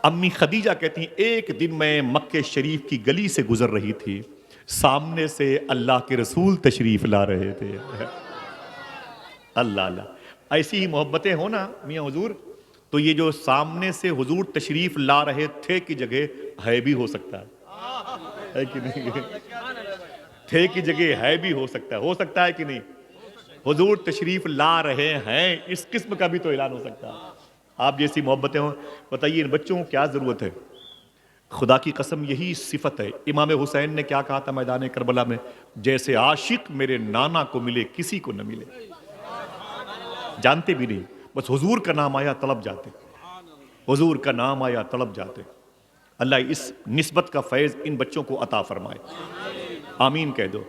امی خدیجہ کہتی ہیں ایک دن میں مکہ شریف کی گلی سے گزر رہی تھی، سامنے سے اللہ کے رسول تشریف لا رہے تھے۔ اللہ اللہ، ایسی ہی محبتیں ہو نا میاں حضور، تو یہ جو سامنے سے حضور تشریف لا رہے تھے کی جگہ ہے بھی ہو سکتا ہے کہ نہیں؟ تھے کی جگہ ہے بھی ہو سکتا ہے کہ نہیں؟ حضور تشریف لا رہے ہیں، اس قسم کا بھی تو اعلان ہو سکتا ہے۔ آپ جیسی محبتیں ہوں، بتائیے ان بچوں کو کیا ضرورت ہے؟ خدا کی قسم یہی صفت ہے۔ امام حسین نے کیا کہا تھا میدان کربلا میں؟ جیسے عاشق میرے نانا کو ملے کسی کو نہ ملے۔ جانتے بھی نہیں، بس حضور کا نام آیا طلب جاتے، حضور کا نام آیا طلب جاتے۔ اللہ اس نسبت کا فیض ان بچوں کو عطا فرمائے، آمین کہہ دو۔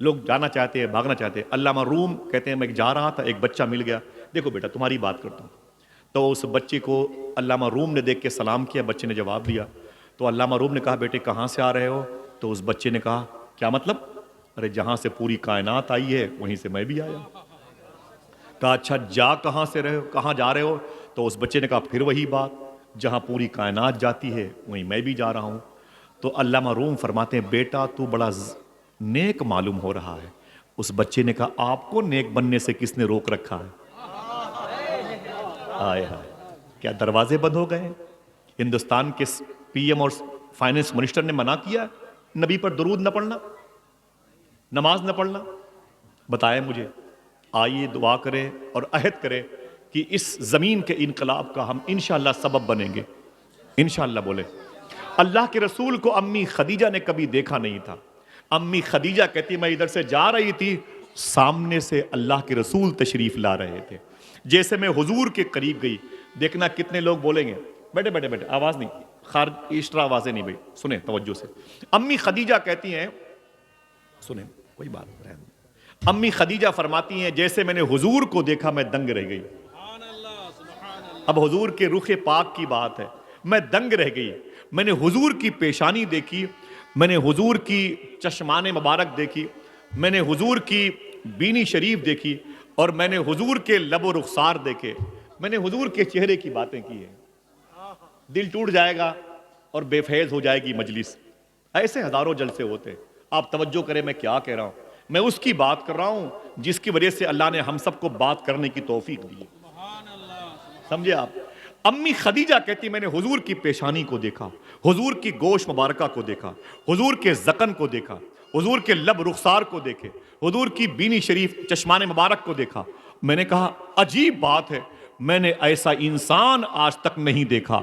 لوگ جانا چاہتے ہیں، بھاگنا چاہتے ہیں۔ علامہ روم کہتے ہیں میں جا رہا تھا، ایک بچہ مل گیا، دیکھو بیٹا تمہاری بات کرتا ہوں۔ تو اس بچے کو علامہ روم نے دیکھ کے سلام کیا، بچے نے جواب دیا۔ تو علامہ روم نے کہا بیٹے کہاں سے آ رہے ہو؟ تو اس بچے نے کہا کیا مطلب؟ ارے جہاں سے پوری کائنات آئی ہے وہیں سے میں بھی آیا۔ کہا اچھا جا کہاں سے رہے ہو، کہاں جا رہے ہو؟ تو اس بچے نے کہا پھر وہی بات، جہاں پوری کائنات جاتی ہے وہیں میں بھی جا رہا ہوں۔ تو علامہ روم فرماتے ہیں بیٹا تو بڑا نیک معلوم ہو رہا ہے۔ اس بچے نے کہا آپ کو نیک بننے سے کس نے روک رکھا ہے؟ آئے ہائے، کیا دروازے بند ہو گئے؟ ہندوستان کے پی ایم اور فائنانس منسٹر نے منع کیا نبی پر درود نہ پڑھنا، نماز نہ پڑھنا؟ بتائیں مجھے، آئیے دعا کریں اور عہد کریں کہ اس زمین کے انقلاب کا ہم انشاءاللہ سبب بنیں گے، انشاءاللہ بولیں۔ اللہ کے رسول کو امی خدیجہ نے کبھی دیکھا نہیں تھا۔ امی خدیجہ کہتی میں ادھر سے جا رہی تھی، سامنے سے اللہ کے رسول تشریف لا رہے تھے۔ جیسے میں حضور کے قریب گئی، دیکھنا کتنے لوگ بولیں گے بیٹے بیٹے بیٹے، آواز نہیں، خارج ایکسٹرا آوازیں نہیں بھائی، سنیں توجہ سے۔ امی خدیجہ کہتی ہیں، سنیں کوئی بات نہیں، امی خدیجہ فرماتی ہیں جیسے میں نے حضور کو دیکھا میں دنگ رہ گئی۔ اب حضور کے رخ پاک کی بات ہے، میں دنگ رہ گئی۔ میں نے حضور کی پیشانی دیکھی، میں نے حضور کی چشمان مبارک دیکھی، میں نے حضور کی بینی شریف دیکھی، اور میں نے حضور کے لب و رخسار دیکھے، میں نے حضور کے چہرے کی باتیں کی ہیں۔ دل ٹوٹ جائے گا اور بے فیض ہو جائے گی مجلس۔ ایسے ہزاروں جلسے ہوتے، آپ توجہ کریں میں کیا کہہ رہا ہوں۔ میں اس کی بات کر رہا ہوں جس کی وجہ سے اللہ نے ہم سب کو بات کرنے کی توفیق دی، سمجھے آپ؟ امی خدیجہ کہتی میں نے حضور کی پیشانی کو دیکھا، حضور کی گوش مبارکہ کو دیکھا، حضور کے ذقن کو دیکھا، حضور کے لب رخسار کو دیکھے، حضور کی بینی شریف چشمان مبارک کو دیکھا۔ میں نے کہا عجیب بات ہے، میں نے ایسا انسان آج تک نہیں دیکھا۔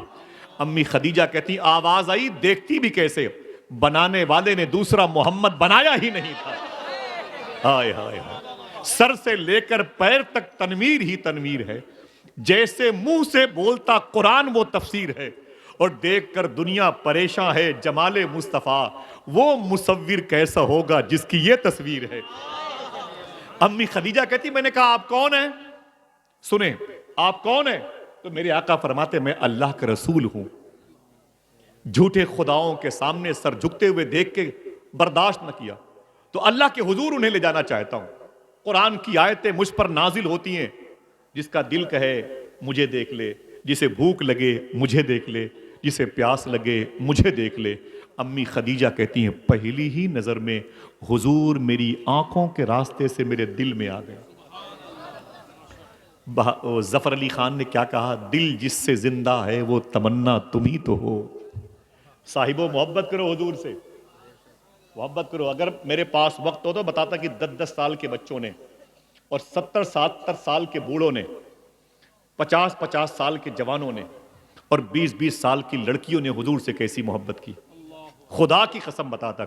امی خدیجہ کہتی آواز آئی دیکھتی بھی کیسے، بنانے والے نے دوسرا محمد بنایا ہی نہیں تھا۔ ہائے ہائے ہائے، سر سے لے کر پیر تک تنویر ہی تنویر ہے، جیسے منہ سے بولتا قرآن وہ تفسیر ہے، اور دیکھ کر دنیا پریشاں ہے جمال مصطفیٰ، وہ مصور کیسا ہوگا جس کی یہ تصویر ہے۔ امی خدیجہ کہتی میں نے کہا آپ کون ہیں؟ سنیں آپ کون ہیں؟ تو میرے آقا فرماتے میں اللہ کا رسول ہوں۔ جھوٹے خداؤں کے سامنے سر جھکتے ہوئے دیکھ کے برداشت نہ کیا، تو اللہ کے حضور انہیں لے جانا چاہتا ہوں۔ قرآن کی آیتیں مجھ پر نازل ہوتی ہیں، جس کا دل کہے مجھے دیکھ لے، جسے بھوک لگے مجھے دیکھ لے، جسے پیاس لگے مجھے دیکھ لے۔ امی خدیجہ کہتی ہیں پہلی ہی نظر میں حضور میری آنکھوں کے راستے سے میرے دل میں آ گئے۔ ظفر علی خان نے کیا کہا؟ دل جس سے زندہ ہے وہ تمنا تم ہی تو ہو۔ صاحبو محبت کرو حضور سے، محبت کرو۔ اگر میرے پاس وقت ہو تو بتاتا کہ 10 سال کے بچوں نے اور 70 سال کے بوڑھوں نے، 50 سال کے جوانوں نے اور 20 سال کی لڑکیوں نے حضور سے کیسی محبت کی۔ خدا کی قسم بتاتا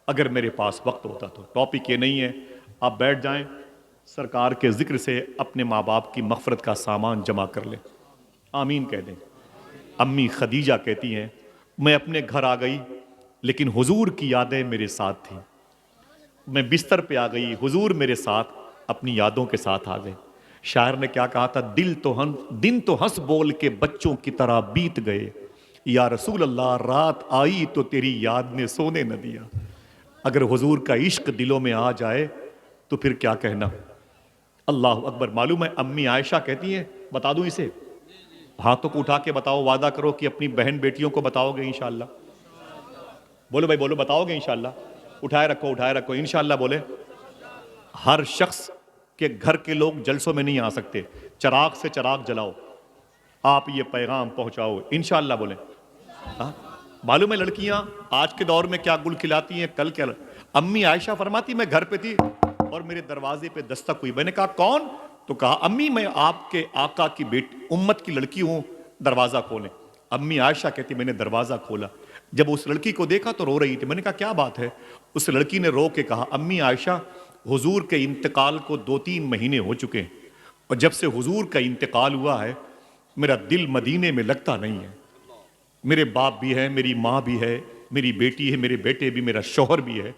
اگر میرے پاس وقت ہوتا تو۔ ٹاپک یہ نہیں ہے، آپ بیٹھ جائیں، سرکار کے ذکر سے اپنے ماں باپ کی مغفرت کا سامان جمع کر لیں، آمین کہہ دیں۔ امی خدیجہ کہتی ہیں میں اپنے گھر آ گئی لیکن حضور کی یادیں میرے ساتھ تھیں۔ میں بستر پہ آ گئی، حضور میرے ساتھ اپنی یادوں کے ساتھ آ گئے۔ شاعر نے کیا کہا تھا؟ دن تو ہنس بول کے بچوں کی طرح بیت گئے، یا رسول اللہ رات آئی تو تیری یاد نے سونے نہ دیا۔ اگر حضور کا عشق دلوں میں آ جائے تو پھر کیا کہنا۔ اللہ اکبر۔ معلوم ہے امی عائشہ کہتی ہیں، بتا دوں اسے، ہاتھوں کو اٹھا کے بتاؤ، وعدہ کرو کہ اپنی بہن بیٹیوں کو بتاؤ گے انشاءاللہ؟ بولو بھائی بولو، بتاؤ گے انشاءاللہ؟ اٹھائے رکھو انشاءاللہ بولے۔ ہر شخص کے گھر کے لوگ جلسوں میں نہیں آ سکتے، چراغ سے چراغ جلاؤ، آپ یہ پیغام پہنچاؤ انشاءاللہ بولیں۔ ہاں؟ معلوم ہے لڑکیاں آج کے دور میں کیا گل کھلاتی ہیں، کل کیا؟ امی عائشہ فرماتی میں گھر پہ تھی اور میرے دروازے پہ دستک ہوئی، میں نے کہا کون؟ تو کہا امی میں آپ کے آقا کی بیٹی امت کی لڑکی ہوں، دروازہ کھولیں۔ امی عائشہ کہتی میں نے دروازہ کھولا، جب اس لڑکی کو دیکھا تو رو رہی تھی، میں نے کہا کیا بات ہے؟ اس لڑکی نے رو کے کہا امی عائشہ حضور کے انتقال کو 2-3 مہینے ہو چکے ہیں، اور جب سے حضور کا انتقال ہوا ہے میرا دل مدینے میں لگتا نہیں ہے، میرے باپ بھی ہے، میری ماں بھی ہے، میری بیٹی ہے، میرے بیٹے بھی، میرا شوہر بھی ہے،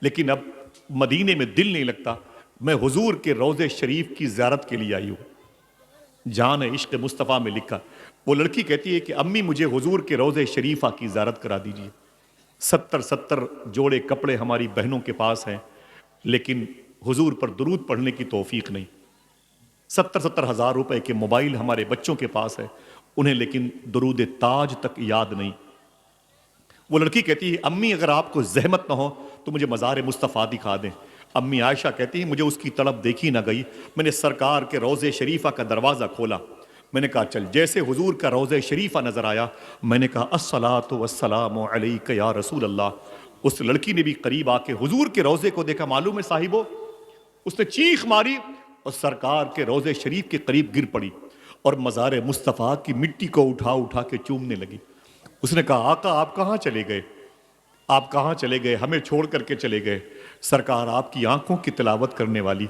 لیکن اب مدینے میں دل نہیں لگتا، میں حضور کے روضے شریف کی زیارت کے لیے آئی ہوں۔ جان عشق مصطفیٰ میں لکھا، وہ لڑکی کہتی ہے کہ امی مجھے حضور کے روضے شریفہ کی زیارت کرا دیجیے۔ 70 جوڑے کپڑے ہماری بہنوں کے پاس ہیں، لیکن حضور پر درود پڑھنے کی توفیق نہیں۔ 70 ہزار روپے کے موبائل ہمارے بچوں کے پاس ہے، انہیں لیکن درود تاج تک یاد نہیں۔ وہ لڑکی کہتی ہے امی اگر آپ کو زحمت نہ ہو تو مجھے مزار مصطفیٰ دکھا دیں۔ امی عائشہ کہتی ہے مجھے اس کی طلب دیکھی نہ گئی، میں نے سرکار کے روضے شریفہ کا دروازہ کھولا، میں نے کہا چل، جیسے حضور کا روضے شریفہ نظر آیا میں نے کہا الصلاۃ والسلام علیک یا رسول اللہ۔ اس لڑکی نے بھی قریب آ کے حضور کے روضے کو دیکھا، معلوم ہے صاحبو اس نے چیخ ماری اور سرکار کے روضے شریف کے قریب گر پڑی اور مزار مصطفیٰ کی مٹی کو اٹھا اٹھا کے چومنے لگی۔ اس نے کہا آقا آپ کہاں چلے گئے، آپ کہاں چلے گئے، ہمیں چھوڑ کر کے چلے گئے؟ سرکار آپ کی آنکھوں کی تلاوت کرنے والی،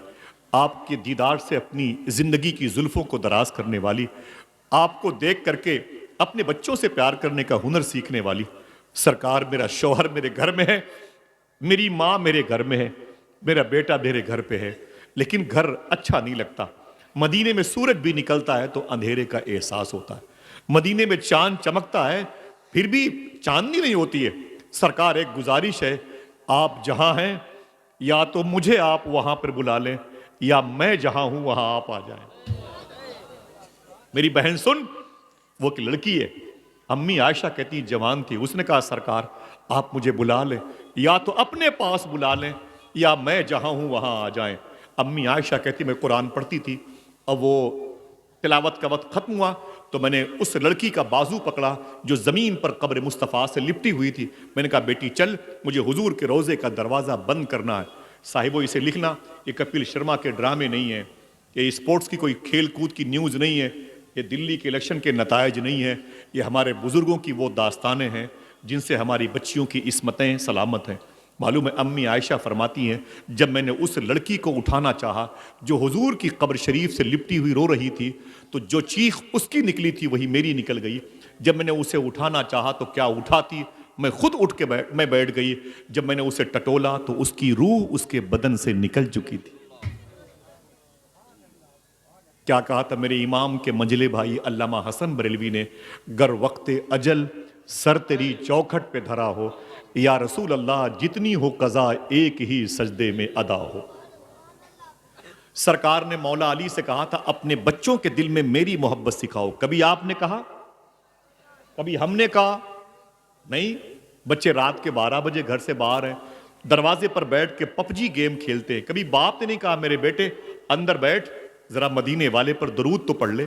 آپ کے دیدار سے اپنی زندگی کی زلفوں کو دراز کرنے والی، آپ کو دیکھ کر کے اپنے بچوں سے پیار کرنے کا ہنر سیکھنے والی، سرکار میرا شوہر میرے گھر میں ہے، میری ماں میرے گھر میں ہے، میرا بیٹا میرے گھر پہ ہے، لیکن گھر اچھا نہیں لگتا۔ مدینے میں سورج بھی نکلتا ہے تو اندھیرے کا احساس ہوتا ہے، مدینے میں چاند چمکتا ہے پھر بھی چاندنی نہیں ہوتی ہے۔ سرکار ایک گزارش ہے، آپ جہاں ہیں یا تو مجھے آپ وہاں پر بلا لیں یا میں جہاں ہوں وہاں آپ آ جائیں۔ میری بہن سن، وہ ایک لڑکی ہے، امی عائشہ کہتی جوان تھی، اس نے کہا سرکار آپ مجھے بلا لیں یا تو اپنے پاس بلا لیں یا میں جہاں ہوں وہاں آ جائیں۔ امی عائشہ کہتی میں قرآن پڑھتی تھی، اب وہ تلاوت کا وقت ختم ہوا تو میں نے اس لڑکی کا بازو پکڑا جو زمین پر قبر مصطفیٰ سے لپٹی ہوئی تھی، میں نے کہا بیٹی چل مجھے حضور کے روضے کا دروازہ بند کرنا ہے۔ صاحبو اسے لکھنا، یہ کپل شرما کے ڈرامے نہیں ہیں، یہ اسپورٹس کی کوئی کھیل کود کی نیوز نہیں ہے، یہ دلی کے الیکشن کے نتائج نہیں ہیں، یہ ہمارے بزرگوں کی وہ داستانیں ہیں جن سے ہماری بچیوں کی عصمتیں سلامت ہیں۔ معلوم ہے امی عائشہ فرماتی ہیں جب میں نے اس لڑکی کو اٹھانا چاہا جو حضور کی قبر شریف سے لپٹی ہوئی رو رہی تھی تو جو چیخ اس کی نکلی تھی وہی میری نکل گئی۔ جب میں نے اسے اٹھانا چاہا تو کیا اٹھاتی، میں خود اٹھ کے بیٹھ گئی۔ جب میں نے اسے ٹٹولا تو اس کی روح اس کے بدن سے نکل چکی تھی۔ کیا کہا تھا میرے امام کے منجلے بھائی علامہ حسن بریلوی نے، گر وقت اجل سر تیری چوکھٹ پہ دھرا ہو، یا رسول اللہ جتنی ہو قضا ایک ہی سجدے میں ادا ہو۔ سرکار نے مولا علی سے کہا تھا اپنے بچوں کے دل میں میری محبت سکھاؤ، کبھی آپ نے کہا، کبھی ہم نے کہا نہیں؟ بچے رات کے 12 بجے گھر سے باہر ہیں، دروازے پر بیٹھ کے پبجی گیم کھیلتے ہیں، کبھی باپ نے نہیں کہا میرے بیٹے اندر بیٹھ ذرا مدینے والے پر درود تو پڑھ لے؟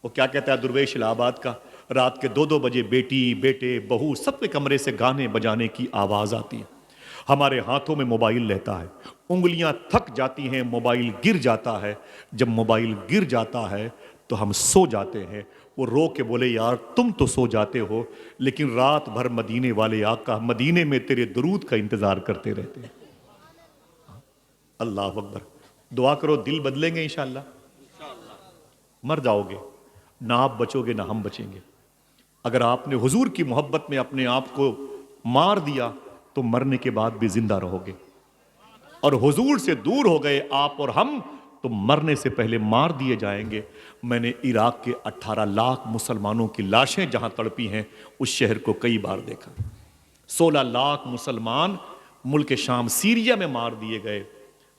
وہ کیا کہتا ہے درویش الہ آباد کا، رات کے 2-2 بجے بیٹی بیٹے بہو سب کے کمرے سے گانے بجانے کی آواز آتی ہے، ہمارے ہاتھوں میں موبائل رہتا ہے، انگلیاں تھک جاتی ہیں، موبائل گر جاتا ہے، جب موبائل گر جاتا ہے تو ہم سو جاتے ہیں۔ وہ رو کے بولے یار تم تو سو جاتے ہو لیکن رات بھر مدینے والے آقا مدینے میں تیرے درود کا انتظار کرتے رہتے ہیں۔ اللہ اکبر، دعا کرو دل بدلیں گے انشاءاللہ۔ مر جاؤ گے، نہ آپ بچو گے نہ ہم بچیں گے۔ اگر آپ نے حضور کی محبت میں اپنے آپ کو مار دیا تو مرنے کے بعد بھی زندہ رہو گے، اور حضور سے دور ہو گئے آپ اور ہم تو مرنے سے پہلے مار دیے جائیں گے۔ میں نے عراق کے 18 لاکھ مسلمانوں کی لاشیں جہاں تڑپی ہیں اس شہر کو کئی بار دیکھا۔ 16 لاکھ مسلمان ملک شام سیریا میں مار دیے گئے،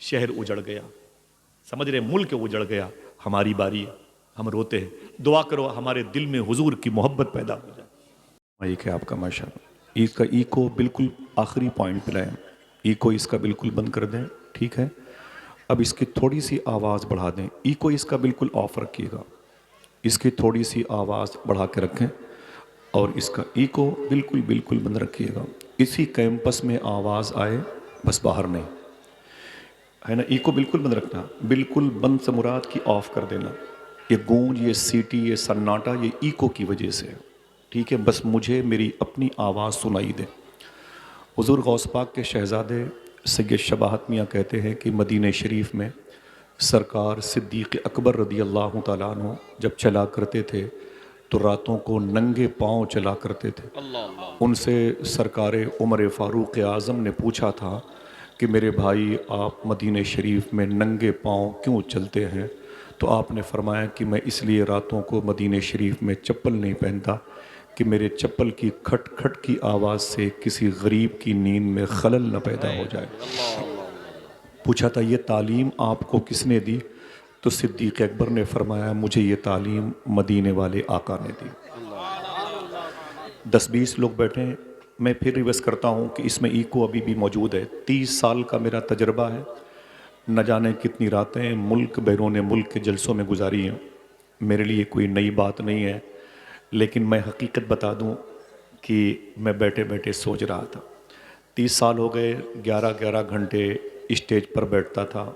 شہر اجڑ گیا، سمجھ رہے ملک اجڑ گیا، ہماری باری ہے۔ ہم روتے ہیں. دعا کرو ہمارے دل میں حضور کی محبت پیدا ہو جائے. مائک ہے آپ کا ماشاء اللہ. اس کا ایکو بالکل آخری پوائنٹ پہ لائیں. ایکو اس کا بالکل بند کر دیں. ٹھیک ہے. اب اس کی تھوڑی سی آواز بڑھا دیں. ایکو اس کا بالکل آف رکھیے گا. اس کی تھوڑی سی آواز بڑھا کے رکھیں اور اس کا ایکو بالکل بالکل بند رکھیے گا. اسی کیمپس میں آواز آئے بس باہر نہیں ہے نا. ایکو بالکل بند رکھنا. بالکل بند سے مراد کی آف کر دینا. یہ گونج، یہ سیٹی، یہ سناٹا، یہ ایکو کی وجہ سے ہے. ٹھیک ہے. بس مجھے میری اپنی آواز سنائی دے. حضور غوث پاک کے شہزادے سید شباہت میاں کہتے ہیں کہ مدینہ شریف میں سرکار صدیق اکبر رضی اللہ تعالیٰ عنہ جب چلا کرتے تھے تو راتوں کو ننگے پاؤں چلا کرتے تھے. ان سے سرکار عمر فاروق اعظم نے پوچھا تھا کہ میرے بھائی آپ مدینہ شریف میں ننگے پاؤں کیوں چلتے ہیں؟ تو آپ نے فرمایا کہ میں اس لیے راتوں کو مدینہ شریف میں چپل نہیں پہنتا کہ میرے چپل کی کھٹ کھٹ کی آواز سے کسی غریب کی نیند میں خلل نہ پیدا ہو جائے. پوچھا تھا یہ تعلیم آپ کو کس نے دی؟ تو صدیق اکبر نے فرمایا مجھے یہ تعلیم مدینے والے آقا نے دی. 10-20 لوگ بیٹھے ہیں. میں پھر ریویس کرتا ہوں کہ اس میں ایکو ابھی بھی موجود ہے. 30 سال کا میرا تجربہ ہے. نہ جانے کتنی راتیں ملک بیرون ملک کے جلسوں میں گزاری ہیں. میرے لیے کوئی نئی بات نہیں ہے، لیکن میں حقیقت بتا دوں کہ میں بیٹھے بیٹھے سوچ رہا تھا. 30 سال ہو گئے. 11 گھنٹے اسٹیج پر بیٹھتا تھا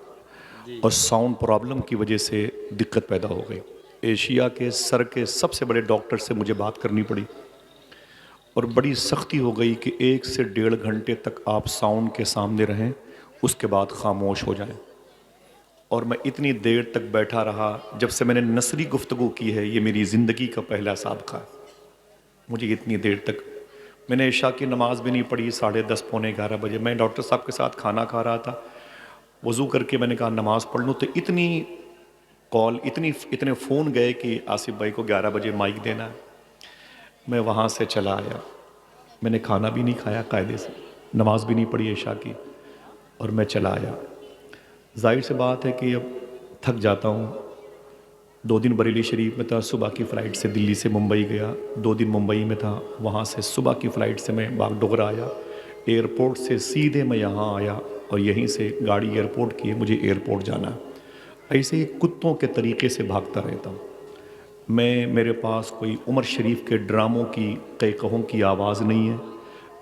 اور ساؤنڈ پرابلم کی وجہ سے دقت پیدا ہو گئی. ایشیا کے سر کے سب سے بڑے ڈاکٹر سے مجھے بات کرنی پڑی اور بڑی سختی ہو گئی کہ 1 سے 1.5 گھنٹے تک آپ ساؤنڈ کے سامنے رہیں، اس کے بعد خاموش ہو جائیں. اور میں اتنی دیر تک بیٹھا رہا. جب سے میں نے نثری گفتگو کی ہے یہ میری زندگی کا پہلا سابقہ ہے. مجھے اتنی دیر تک میں نے عشاء کی نماز بھی نہیں پڑھی. 10:30 پونے 11 بجے میں ڈاکٹر صاحب کے ساتھ کھانا کھا رہا تھا. وضو کر کے میں نے کہا نماز پڑھ لوں تو اتنی کال اتنے فون گئے کہ آصف بھائی کو 11 بجے مائک دینا ہے. میں وہاں سے چلا آیا. میں نے کھانا بھی نہیں کھایا قاعدے سے، نماز بھی نہیں پڑھی عشاء کی، اور میں چلا آیا. ظاہر سی بات ہے کہ اب تھک جاتا ہوں. 2 دن بریلی شریف میں تھا. صبح کی فلائٹ سے دلی سے ممبئی گیا. 2 دن ممبئی میں تھا. وہاں سے صبح کی فلائٹ سے میں باغ ڈوگرا آیا. ایئرپورٹ سے سیدھے میں یہاں آیا اور یہیں سے گاڑی ایئرپورٹ کی. مجھے ایئرپورٹ جانا ہے. ایسے ہی کتوں کے طریقے سے بھاگتا رہتا ہوں. میرے پاس کوئی عمر شریف کے ڈراموں کی قہقہوں کی آواز نہیں ہے.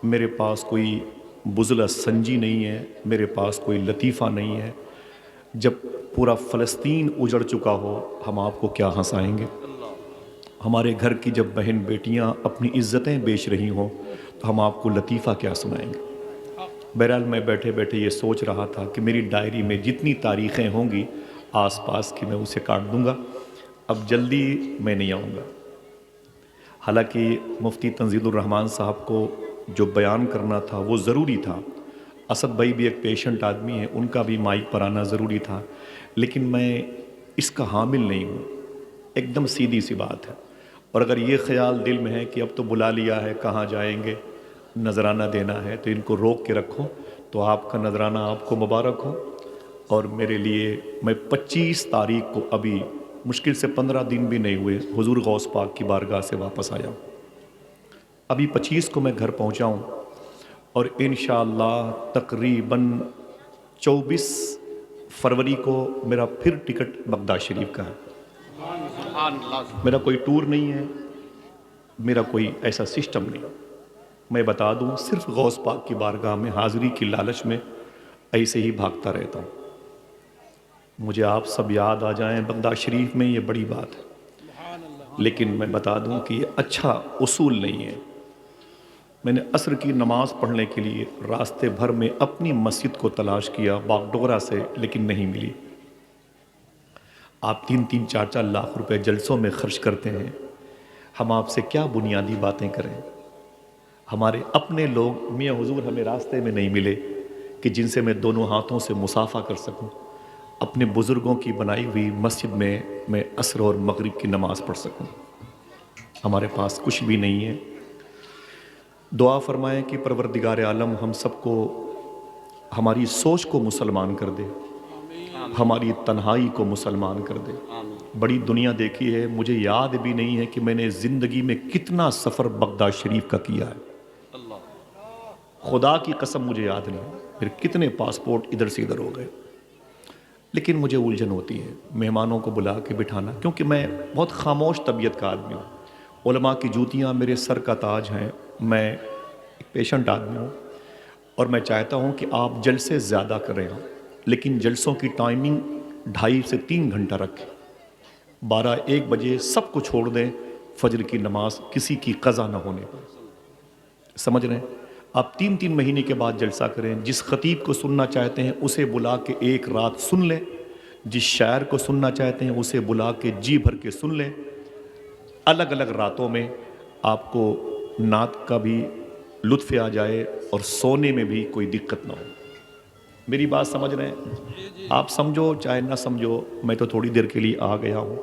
میرے پاس کوئی بزلہ سنجی نہیں ہے. میرے پاس کوئی لطیفہ نہیں ہے. جب پورا فلسطین اجڑ چکا ہو ہم آپ کو کیا ہنسائیں گے؟ ہمارے گھر کی جب بہن بیٹیاں اپنی عزتیں بیچ رہی ہوں تو ہم آپ کو لطیفہ کیا سنائیں گے؟ بہرحال میں بیٹھے بیٹھے یہ سوچ رہا تھا کہ میری ڈائری میں جتنی تاریخیں ہوں گی آس پاس کی میں اسے کاٹ دوں گا. اب جلدی میں نہیں آؤں گا. حالانکہ مفتی تنزیل الرحمان صاحب کو جو بیان کرنا تھا وہ ضروری تھا. اسد بھائی بھی ایک پیشنٹ آدمی ہیں، ان کا بھی مائک پر آنا ضروری تھا، لیکن میں اس کا حامل نہیں ہوں. ایک دم سیدھی سی بات ہے. اور اگر یہ خیال دل میں ہے کہ اب تو بلا لیا ہے کہاں جائیں گے، نذرانہ دینا ہے تو ان کو روک کے رکھو، تو آپ کا نذرانہ آپ کو مبارک ہو. اور میرے لیے میں 25 تاریخ کو ابھی مشکل سے 15 دن بھی نہیں ہوئے حضور غوث پاک کی بارگاہ سے واپس آیا. ابھی 25 کو میں گھر پہنچا ہوں اور انشاءاللہ تقریباً 24 فروری کو میرا پھر ٹکٹ بغداد شریف کا ہے. میرا کوئی ٹور نہیں ہے، میرا کوئی ایسا سسٹم نہیں. میں بتا دوں صرف غوث پاک کی بارگاہ میں حاضری کی لالچ میں ایسے ہی بھاگتا رہتا ہوں. مجھے آپ سب یاد آ جائیں بغداد شریف میں، یہ بڑی بات ہے. لیکن میں بتا دوں کہ یہ اچھا اصول نہیں ہے. میں نے عصر کی نماز پڑھنے کے لیے راستے بھر میں اپنی مسجد کو تلاش کیا باغ ڈوگرا سے، لیکن نہیں ملی. آپ 3-3 4-4 لاکھ روپے جلسوں میں خرچ کرتے ہیں. ہم آپ سے کیا بنیادی باتیں کریں؟ ہمارے اپنے لوگ میاں حضور ہمیں راستے میں نہیں ملے کہ جن سے میں دونوں ہاتھوں سے مصافحہ کر سکوں. اپنے بزرگوں کی بنائی ہوئی مسجد میں عصر اور مغرب کی نماز پڑھ سکوں. ہمارے پاس کچھ بھی نہیں ہے. دعا فرمائیں کہ پروردگار عالم ہم سب کو ہماری سوچ کو مسلمان کر دے، ہماری تنہائی کو مسلمان کر دے. بڑی دنیا دیکھی ہے، مجھے یاد بھی نہیں ہے کہ میں نے زندگی میں کتنا سفر بغداد شریف کا کیا ہے، خدا کی قسم مجھے یاد نہیں، پھر کتنے پاسپورٹ ادھر سے ادھر ہو گئے۔ لیکن مجھے الجھن ہوتی ہے مہمانوں کو بلا کے بٹھانا، کیونکہ میں بہت خاموش طبیعت کا آدمی ہوں، علماء کی جوتیاں میرے سر کا تاج ہیں، میں ایک پیشنٹ آدمی ہوں، اور میں چاہتا ہوں کہ آپ جلسے زیادہ کریں، لیکن جلسوں کی ٹائمنگ 2.5 سے 3 گھنٹہ رکھیں، 12-1 بجے سب کو چھوڑ دیں، فجر کی نماز کسی کی قضا نہ ہونے پر، سمجھ رہے ہیں؟ آپ 3 مہینے کے بعد جلسہ کریں، جس خطیب کو سننا چاہتے ہیں اسے بلا کے ایک رات سن لیں، جس شاعر کو سننا چاہتے ہیں اسے بلا کے جی بھر کے سن لیں، الگ الگ راتوں میں آپ کو نعت کا بھی لطف آ جائے اور سونے میں بھی کوئی دقت نہ ہو۔ میری بات سمجھ رہے ہیں؟ آپ سمجھو چاہے نہ سمجھو، میں تو تھوڑی دیر کے لیے آ گیا ہوں،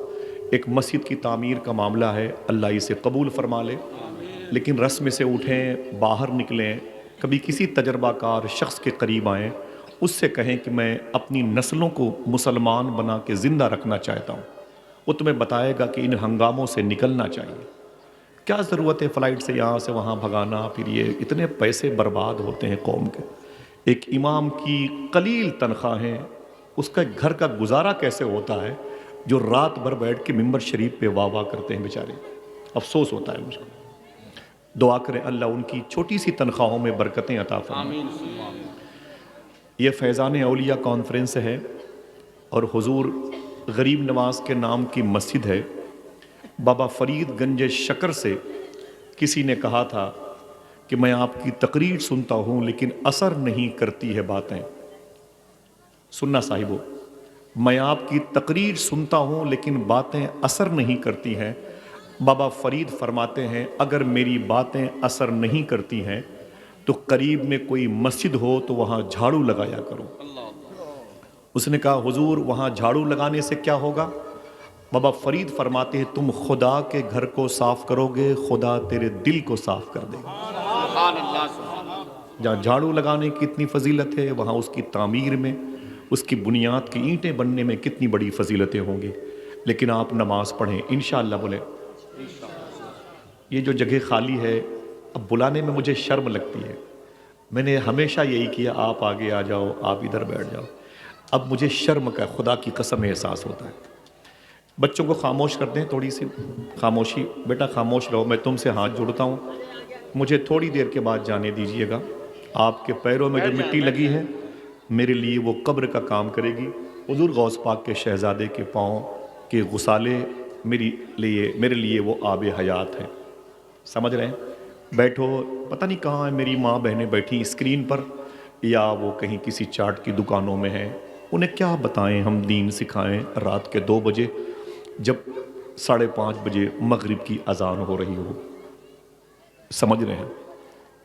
ایک مسجد کی تعمیر کا معاملہ ہے، اللہ اسے قبول فرما لے، لیکن رسم سے اٹھیں، باہر نکلیں، کبھی کسی تجربہ کار شخص کے قریب آئیں، اس سے کہیں کہ میں اپنی نسلوں کو مسلمان بنا کے زندہ رکھنا چاہتا ہوں، وہ تمہیں بتائے گا کہ ان ہنگاموں سے نکلنا چاہیے، کیا ضرورت ہے فلائٹ سے یہاں سے وہاں بھگانا، پھر یہ اتنے پیسے برباد ہوتے ہیں قوم کے، ایک امام کی قلیل تنخواہیں، اس کا گھر کا گزارا کیسے ہوتا ہے جو رات بھر بیٹھ کے ممبر شریف پہ واہ واہ کرتے ہیں بیچارے، افسوس ہوتا ہے مجھ کو۔ دعا کریں اللہ ان کی چھوٹی سی تنخواہوں میں برکتیں عطا فرمائے۔ یہ فیضان اولیاء کانفرنس ہے اور حضور غریب نواز کے نام کی مسجد ہے۔ بابا فرید گنج شکر سے کسی نے کہا تھا کہ میں آپ کی تقریر سنتا ہوں لیکن اثر نہیں کرتی ہے باتیں، سننا صاحبو، میں آپ کی تقریر سنتا ہوں لیکن باتیں اثر نہیں کرتی ہیں۔ بابا فرید فرماتے ہیں اگر میری باتیں اثر نہیں کرتی ہیں تو قریب میں کوئی مسجد ہو تو وہاں جھاڑو لگایا کرو۔ اس نے کہا حضور وہاں جھاڑو لگانے سے کیا ہوگا؟ بابا فرید فرماتے ہیں تم خدا کے گھر کو صاف کرو گے، خدا تیرے دل کو صاف کر دے گا۔ جہاں جھاڑو لگانے کی اتنی فضیلت ہے وہاں اس کی تعمیر میں، اس کی بنیاد کی اینٹیں بننے میں کتنی بڑی فضیلتیں ہوں گی۔ لیکن آپ نماز پڑھیں انشاءاللہ، بولے یہ جو جگہ خالی ہے اب بلانے میں مجھے شرم لگتی ہے، میں نے ہمیشہ یہی کیا آپ آگے آ جاؤ، آپ ادھر بیٹھ جاؤ، اب مجھے شرم کا خدا کی قسم احساس ہوتا ہے۔ بچوں کو خاموش کر دیں، تھوڑی سی خاموشی، بیٹا خاموش رہو، میں تم سے ہاتھ جوڑتا ہوں، مجھے تھوڑی دیر کے بعد جانے دیجیے گا۔ آپ کے پیروں میں جو مٹی لگی ہے میرے لیے وہ قبر کا کام کرے گی، حضور غوث پاک کے شہزادے کے پاؤں کے غسالے میرے لیے وہ آب حیات ہیں، سمجھ رہے ہیں؟ بیٹھو، پتہ نہیں کہاں ہے میری ماں بہنیں بیٹھی اسکرین پر، یا وہ کہیں کسی چاٹ کی دکانوں میں ہیں، انہیں کیا بتائیں ہم دین سکھائیں رات کے 2 بجے جب 5:30 بجے مغرب کی اذان ہو رہی ہو، سمجھ رہے ہیں؟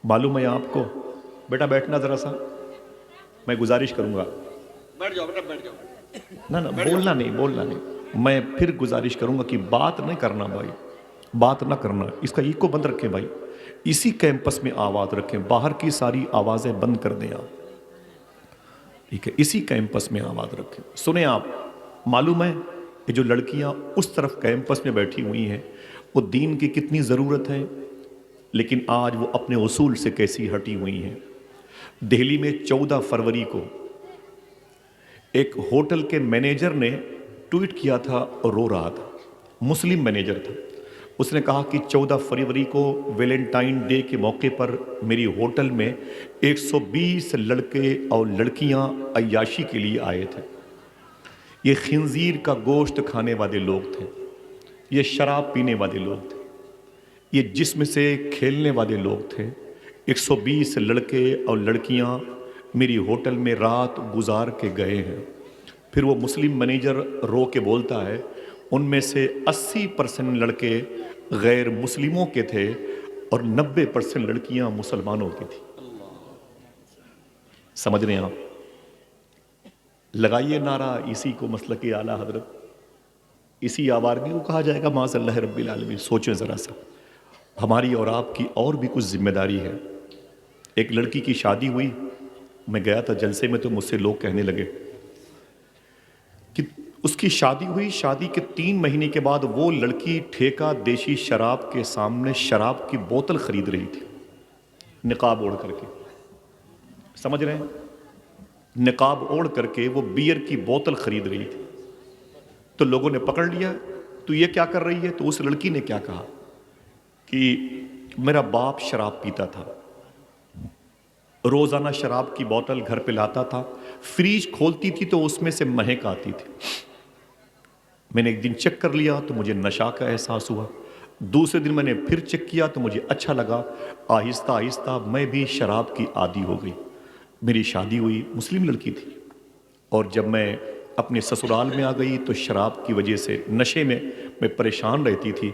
معلوم ہے آپ کو؟ بیٹا بیٹھنا ذرا سا، میں گزارش کروں گا، بیٹھ جاؤ بیٹا، بیٹھ جاؤ۔ نہ بولنا نہیں، میں پھر گزارش کروں گا کہ بات نہیں کرنا بھائی، بات نہ کرنا، اس کا ایکو بند رکھیں بھائی، اسی کیمپس میں آواز رکھیں، باہر کی ساری آوازیں بند کر دیں آپ، ٹھیک ہے؟ اسی کیمپس میں آواز رکھیں۔ سنیں آپ، معلوم ہے یہ جو لڑکیاں اس طرف کیمپس میں بیٹھی ہوئی ہیں وہ دین کی کتنی ضرورت ہے، لیکن آج وہ اپنے اصول سے کیسی ہٹی ہوئی ہیں۔ دہلی میں 14 فروری کو ایک ہوٹل کے مینیجر نے ٹویٹ کیا تھا اور رو رہا تھا، مسلم مینیجر تھا، اس نے کہا کہ 14 فروری کو ویلنٹائن ڈے کے موقع پر میری ہوٹل میں 120 لڑکے اور لڑکیاں عیاشی کے لیے آئے تھے، یہ خنزیر کا گوشت کھانے والے لوگ تھے، یہ شراب پینے والے لوگ تھے، یہ جسم سے کھیلنے والے لوگ تھے، 120 لڑکے اور لڑکیاں میری ہوٹل میں رات گزار کے گئے ہیں۔ پھر وہ مسلم مینیجر رو کے بولتا ہے ان میں سے 80% لڑکے غیر مسلموں کے تھے اور 90% لڑکیاں مسلمانوں کی تھی۔ سمجھ رہے ہیں آپ؟ لگائیے نعرہ اسی کو مسلک اعلیٰ حضرت، اسی آوارگی کو کہا جائے گا معاذ اللہ رب العالمین۔ سوچیں ذرا سا، ہماری اور آپ کی اور بھی کچھ ذمہ داری ہے۔ ایک لڑکی کی شادی ہوئی، میں گیا تھا جلسے میں تو مجھ سے لوگ کہنے لگے کہ اس کی شادی ہوئی، شادی کے 3 مہینے کے بعد وہ لڑکی ٹھیکہ دیشی شراب کے سامنے شراب کی بوتل خرید رہی تھی، نقاب اوڑھ کر کے. سمجھ رہے ہیں؟ نقاب اوڑھ کر کے وہ بیئر کی بوتل خرید رہی تھی. تو لوگوں نے پکڑ لیا، تو یہ کیا کر رہی ہے؟ تو اس لڑکی نے کیا کہا کہ میرا باپ شراب پیتا تھا، روزانہ شراب کی بوتل گھر پہ لاتا تھا، فریج کھولتی تھی تو اس میں سے مہک آتی تھی. میں نے ایک دن چیک کر لیا تو مجھے نشہ کا احساس ہوا، دوسرے دن میں نے پھر چیک کیا تو مجھے اچھا لگا، آہستہ آہستہ میں بھی شراب کی عادی ہو گئی. میری شادی ہوئی، مسلم لڑکی تھی، اور جب میں اپنے سسرال میں آ گئی تو شراب کی وجہ سے نشے میں پریشان رہتی تھی.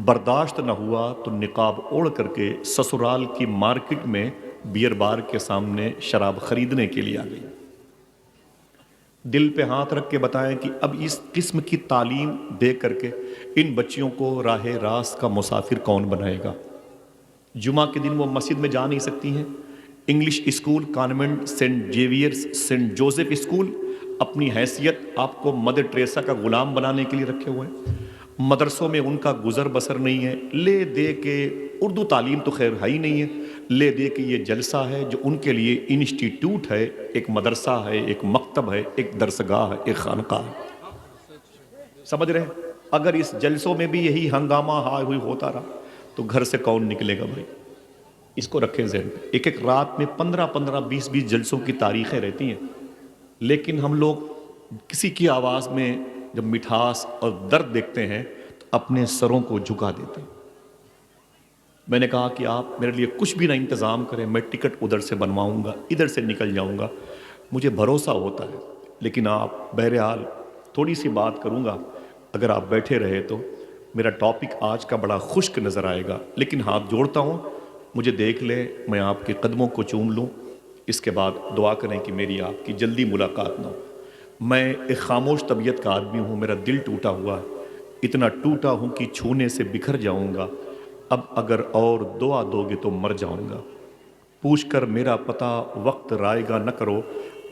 برداشت نہ ہوا تو نقاب اوڑھ کر کے سسرال کی مارکیٹ میں بیئر بار کے سامنے شراب خریدنے کے لیے آ گئی. دل پہ ہاتھ رکھ کے بتائیں کہ اب اس قسم کی تعلیم دے کر کے ان بچیوں کو راہ راست کا مسافر کون بنائے گا؟ جمعہ کے دن وہ مسجد میں جا نہیں سکتی ہیں. English school, convent, Saint Xavier's, Saint Joseph school اپنی حیثیت آپ کو مدر ٹریسا کا غلام بنانے کے لیے رکھے ہوئے ہیں. مدرسوں میں ان کا گزر بسر نہیں ہے، لے دے کے اردو تعلیم تو خیر ہے ہی نہیں ہے، لے دے کے یہ جلسہ ہے جو ان کے لیے انسٹیٹیوٹ ہے، ایک مدرسہ ہے، ایک مکتب ہے، ایک درسگاہ ہے، ایک خانقاہ ہے. سمجھ رہے ہیں؟ اگر اس جلسوں میں بھی یہی ہنگامہ ہوئی ہوتا رہا تو گھر سے کون نکلے گا بھائی؟ اس کو رکھیں ذہن میں. ایک ایک رات میں 15 20 جلسوں کی تاریخیں رہتی ہیں، لیکن ہم لوگ کسی کی آواز میں جب مٹھاس اور درد دیکھتے ہیں تو اپنے سروں کو جھکا دیتے ہیں. میں نے کہا کہ آپ میرے لیے کچھ بھی نہ انتظام کریں، میں ٹکٹ ادھر سے بنواؤں گا، ادھر سے نکل جاؤں گا، مجھے بھروسہ ہوتا ہے. لیکن آپ بہرحال تھوڑی سی بات کروں گا، اگر آپ بیٹھے رہے تو میرا ٹاپک آج کا بڑا خشک نظر آئے گا، لیکن ہاتھ جوڑتا ہوں، مجھے دیکھ لے، میں آپ کے قدموں کو چوم لوں، اس کے بعد دعا کریں کہ میری آپ کی جلدی ملاقات نہ ہو. میں ایک خاموش طبیعت کا آدمی ہوں، میرا دل ٹوٹا ہوا ہے، اتنا ٹوٹا ہوں کہ چھونے سے بکھر جاؤں گا. اب اگر اور دعا دو گے تو مر جاؤں گا. پوچھ کر میرا پتہ وقت رائے گا نہ کرو،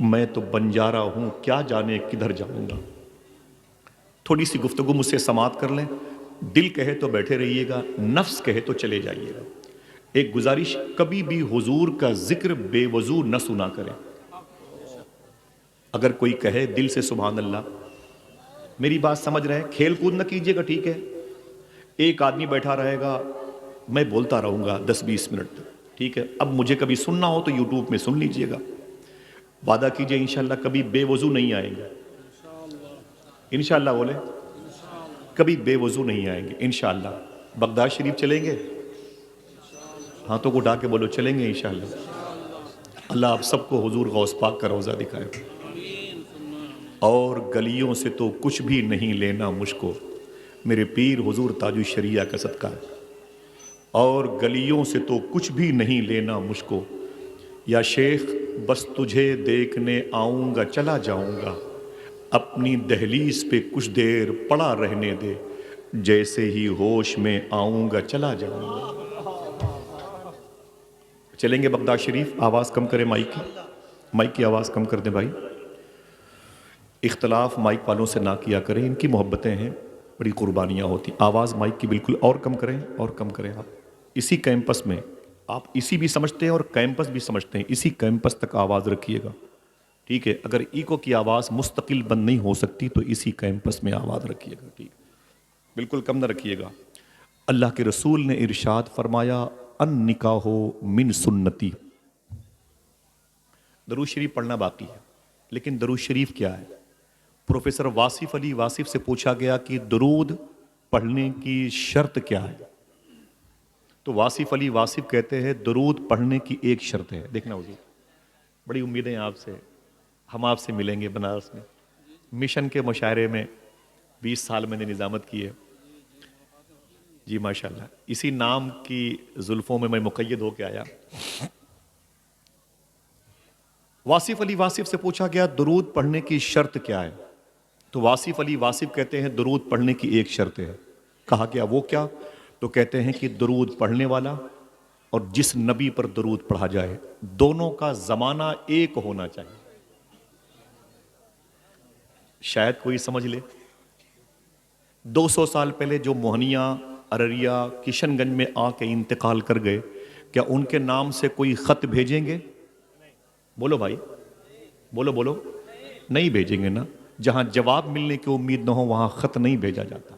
میں تو بنجارا ہوں، کیا جانے کدھر جاؤں گا. تھوڑی سی گفتگو مجھ سے سماعت کر لیں. دل کہے تو بیٹھے رہیے گا، نفس کہے تو چلے جائیے گا. ایک گزارش، کبھی بھی حضور کا ذکر بے وضو نہ سنا کریں. اگر کوئی کہے دل سے سبحان اللہ، میری بات سمجھ رہے ہیں، کھیل کود نہ کیجیے گا، ٹھیک ہے؟ ایک آدمی بیٹھا رہے گا، میں بولتا رہوں گا 10-20 منٹ، ٹھیک ہے؟ اب مجھے کبھی سننا ہو تو یوٹیوب میں سن لیجئے گا. وعدہ کیجئے انشاءاللہ کبھی بے وضو نہیں آئیں گے. انشاءاللہ بولے، کبھی بے وضو نہیں آئیں گے انشاءاللہ. بغداد شریف چلیں گے؟ ہاتھوں کو اٹھا کے بولو چلیں گے انشاءاللہ. اللہ آپ سب کو حضور غوث پاک کا روضہ دکھائے. اور گلیوں سے تو کچھ بھی نہیں لینا مجھ کو، میرے پیر حضور تاج الشریعہ کا صدقہ ہے. اور گلیوں سے تو کچھ بھی نہیں لینا مجھ کو، یا شیخ بس تجھے دیکھنے آؤں گا، چلا جاؤں گا، اپنی دہلیز پہ کچھ دیر پڑا رہنے دے، جیسے ہی ہوش میں آؤں گا چلا جاؤں گا. چلیں گے بغداد شریف؟ آواز کم کریں مائک کی آواز کم کر دیں بھائی. اختلاف مائک والوں سے نہ کیا کریں، ان کی محبتیں ہیں، بڑی قربانیاں ہوتی. آواز مائک کی بالکل اور کم کریں، اور کم کریں. آپ اسی کیمپس میں، آپ اسی بھی سمجھتے ہیں اور کیمپس بھی سمجھتے ہیں، اسی کیمپس تک آواز رکھیے گا، ٹھیک ہے؟ اگر ایکو کی آواز مستقل بند نہیں ہو سکتی تو اسی کیمپس میں آواز رکھیے گا، ٹھیک؟ بالکل کم نہ رکھیے گا. اللہ کے رسول نے ارشاد فرمایا، ان نکاح من سنتی. درود شریف پڑھنا باقی ہے، لیکن درود شریف کیا ہے؟ پروفیسر واصف علی واصف سے پوچھا گیا کہ درود پڑھنے کی شرط کیا ہے؟ تو واصف علی واصف کہتے ہیں درود پڑھنے کی ایک شرط ہے. دیکھنا حضور، بڑی امیدیں آپ سے، ہم آپ سے ملیں گے بنارس میں. مشن کے مشاعرے میں 20 سال میں نے نظامت کی ہے جی ماشاءاللہ. اسی نام کی زلفوں میں مقید ہو کے آیا. واصف علی واصف سے پوچھا گیا درود پڑھنے کی شرط کیا ہے؟ تو واصف علی واصف کہتے ہیں درود پڑھنے کی ایک شرط ہے. کہا گیا وہ کیا؟ تو کہتے ہیں کہ درود پڑھنے والا اور جس نبی پر درود پڑھا جائے دونوں کا زمانہ ایک ہونا چاہیے. شاید کوئی سمجھ لے 200 سال پہلے جو موہنیاں ارریا کشن گنج میں آ کے انتقال کر گئے، کیا ان کے نام سے کوئی خط بھیجیں گے؟ بولو بھائی، بولو نہیں بھیجیں گے نا. جہاں جواب ملنے کی امید نہ ہو وہاں خط نہیں بھیجا جاتا.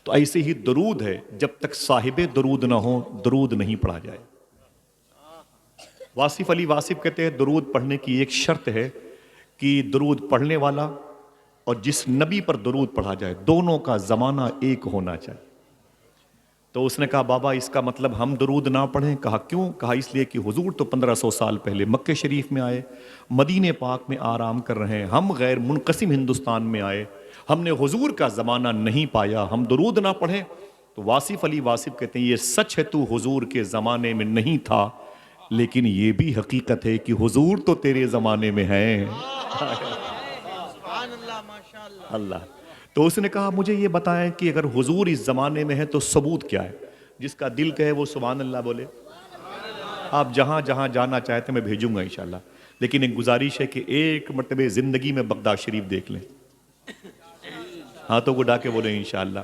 تو ایسے ہی درود ہے، جب تک صاحب درود نہ ہو درود نہیں پڑھا جائے. واصف علی واصف کہتے ہیں درود پڑھنے کی ایک شرط ہے کہ درود پڑھنے والا اور جس نبی پر درود پڑھا جائے دونوں کا زمانہ ایک ہونا چاہیے. تو اس نے کہا بابا اس کا مطلب ہم درود نہ پڑھیں؟ کہا کیوں؟ کہا اس لیے کہ حضور تو 1500 سال پہلے مکہ شریف میں آئے، مدینہ پاک میں آرام کر رہے ہیں، ہم غیر منقسم ہندوستان میں آئے، ہم نے حضور کا زمانہ نہیں پایا، ہم درود نہ پڑھیں؟ تو واصف علی واصف کہتے ہیں یہ سچ ہے تو حضور کے زمانے میں نہیں تھا، لیکن یہ بھی حقیقت ہے کہ حضور تو تیرے زمانے میں ہیں. اللہ. تو اس نے کہا مجھے یہ بتائیں کہ اگر حضور اس زمانے میں ہے تو ثبوت کیا ہے؟ جس کا دل کہے وہ سبحان اللہ بولے. آپ جہاں جہاں جانا چاہتے ہیں میں بھیجوں گا انشاءاللہ، لیکن ایک گزارش ہے کہ ایک مرتبہ زندگی میں بغداد شریف دیکھ لیں. ہاتھوں کو ڈا کے بولیں انشاءاللہ.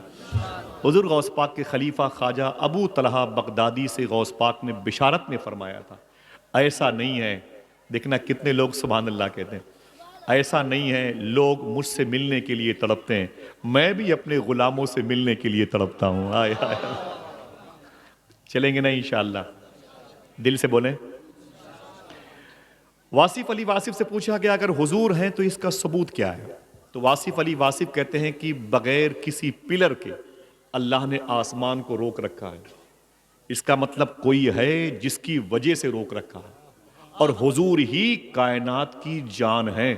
حضور غوث پاک کے خلیفہ خواجہ ابو طلحہ بغدادی سے غوث پاک نے بشارت میں فرمایا تھا ایسا نہیں ہے، دیکھنا کتنے لوگ سبحان اللہ کہتے ہیں، ایسا نہیں ہے لوگ مجھ سے ملنے کے لیے تڑپتے ہیں، میں بھی اپنے غلاموں سے ملنے کے لیے تڑپتا ہوں. آئے آئے. چلیں گے نا انشاءاللہ؟ دل سے بولیں. واصف علی واصف سے پوچھا گیا اگر حضور ہیں تو اس کا ثبوت کیا ہے؟ تو واصف علی واصف کہتے ہیں کہ بغیر کسی پلر کے اللہ نے آسمان کو روک رکھا ہے. اس کا مطلب کوئی ہے جس کی وجہ سے روک رکھا ہے، اور حضور ہی کائنات کی جان ہے.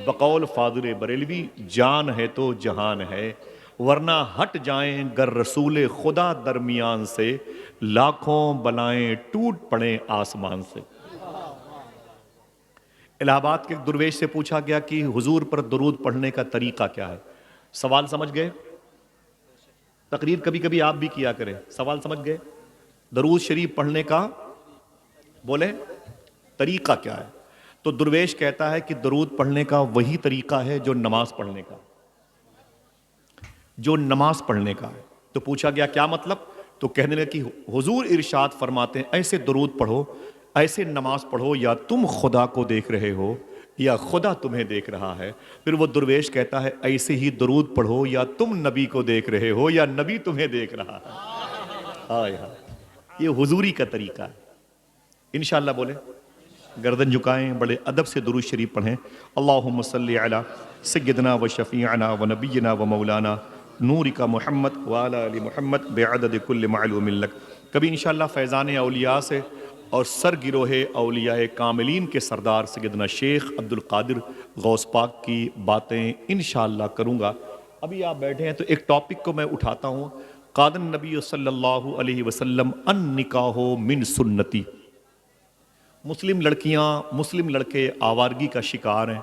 بقول فاضل بریلوی جان ہے تو جہان ہے، ورنہ ہٹ جائیں گر رسول خدا درمیان سے، لاکھوں بلائیں ٹوٹ پڑیں آسمان سے. الہ آباد کے درویش سے پوچھا گیا کہ حضور پر درود پڑھنے کا طریقہ کیا ہے؟ سوال سمجھ گئے؟ تقریر کبھی کبھی آپ بھی کیا کریں. سوال سمجھ گئے؟ درود شریف پڑھنے کا بولیں طریقہ کیا ہے؟ تو درویش کہتا ہے کہ درود پڑھنے کا وہی طریقہ ہے جو نماز پڑھنے کا، جو نماز پڑھنے کا ہے. تو پوچھا گیا کیا مطلب؟ تو کہنے لگے کہ حضور ارشاد فرماتے ہیں ایسے درود پڑھو، ایسے نماز پڑھو یا تم خدا کو دیکھ رہے ہو یا خدا تمہیں دیکھ رہا ہے. پھر وہ درویش کہتا ہے ایسے ہی درود پڑھو یا تم نبی کو دیکھ رہے ہو یا نبی تمہیں دیکھ رہا ہے. آئے ہائے. یہ حضوری کا طریقہ ہے. انشاءاللہ بولیں. گردن جھکائیں، بڑے ادب سے درود شریف پڑھیں. اللہم صلی علی سیدنا و شفیعنا و نبینا و مولانا نورک محمد وعلی آل محمد بعدد کل معلوم لک. کبھی انشاءاللہ فیضان اولیاء سے اور سر گروہ اولیاء کاملین کے سردار سیدنا شیخ عبد القادر غوث پاک کی باتیں انشاءاللہ کروں گا. ابھی آپ بیٹھے ہیں تو ایک ٹاپک کو میں اٹھاتا ہوں. قال النبی صلی اللہ علیہ وسلم النکاح من سنتی. مسلم لڑکیاں مسلم لڑکے آوارگی کا شکار ہیں.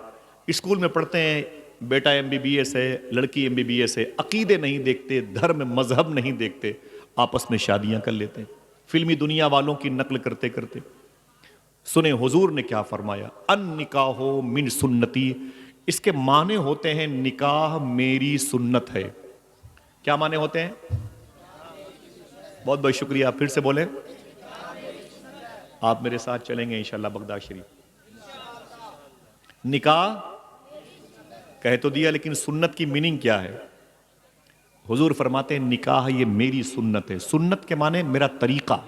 اسکول میں پڑھتے ہیں بیٹا MBBS ہے، لڑکی MBBS ہے، عقیدے نہیں دیکھتے، دھرم مذہب نہیں دیکھتے، آپس میں شادیاں کر لیتے ہیں فلمی دنیا والوں کی نقل کرتے کرتے. سنیں حضور نے کیا فرمایا. النکاح من سنتی. اس کے معنی ہوتے ہیں نکاح میری سنت ہے. کیا معنی ہوتے ہیں؟ بہت بہت شکریہ. پھر سے بولیں. آپ میرے ساتھ چلیں گے انشاءاللہ بغداد شریف. نکاح کہہ تو دیا لیکن سنت کی میننگ کیا ہے؟ حضور فرماتے ہیں نکاح یہ میری سنت ہے. سنت کے معنی میرا طریقہ،